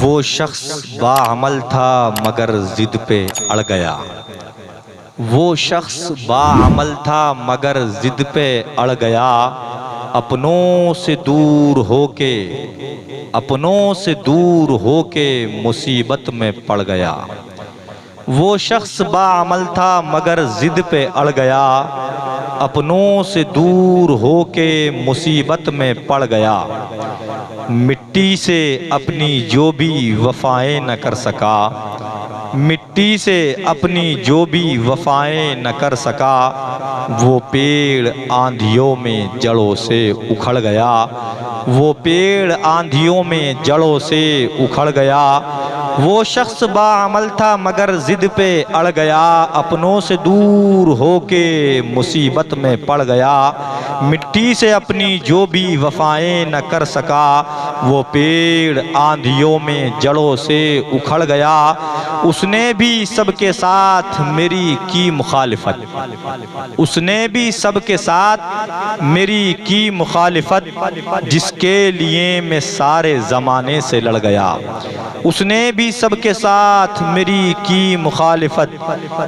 वो शख्स बाअमल था मगर ज़िद पे अड़ गया। वो शख्स बाअमल था मगर ज़िद पे अड़ गया। अपनों से दूर होके मुसीबत में पड़ गया। वो शख्स बाअमल था मगर ज़िद पे अड़ गया। अपनों से दूर होके मुसीबत में पड़ गया। मिट्टी से अपनी जो भी वफ़ाएं न कर सका, मिट्टी से अपनी जो भी वफ़ाएं न कर सका। वो पेड़ आंधियों में जड़ों से उखड़ गया। वो पेड़ आंधियों में जड़ों से उखड़ गया। वो शख्स बाअमल था मगर ज़िद पे अड़ गया। अपनों से दूर होके मुसीबत में पड़ गया। मिट्टी से अपनी जो भी वफ़ाएं न कर सका। वो पेड़ आंधियों में जड़ों से उखड़ गया। उसने भी सबके साथ मेरी की मुखालिफत, उसने भी सबके साथ मेरी की मुखालिफत, जिसके लिए मैं सारे ज़माने से लड़ गया। उसने भी सबके साथ मेरी की मुखालिफत,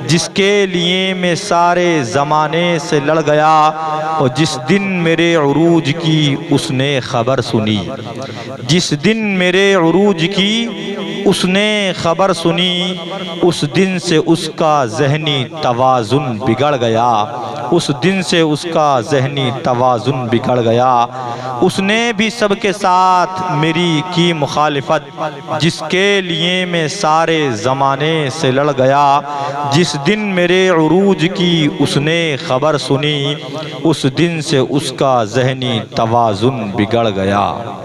जिसके लिए मैं सारे ज़माने से लड़ गया। और जिस दिन मेरे उरूज की उसने खबर सुनी, जिस दिन मेरे उरूज की उसने खबर सुनी, उस दिन से उसका ज़हनी तवाज़ुन बिगड़ गया। उस दिन से उसका ज़हनी तवाज़ुन बिगड़ गया। उसने भी सबके साथ मेरी की मुखालिफत, जिसके लिए मैं सारे ज़माने से लड़ गया। जिस दिन मेरे उरूज की उसने खबर सुनी, उस दिन से उसका ज़हनी तवाज़ुन बिगड़ गया।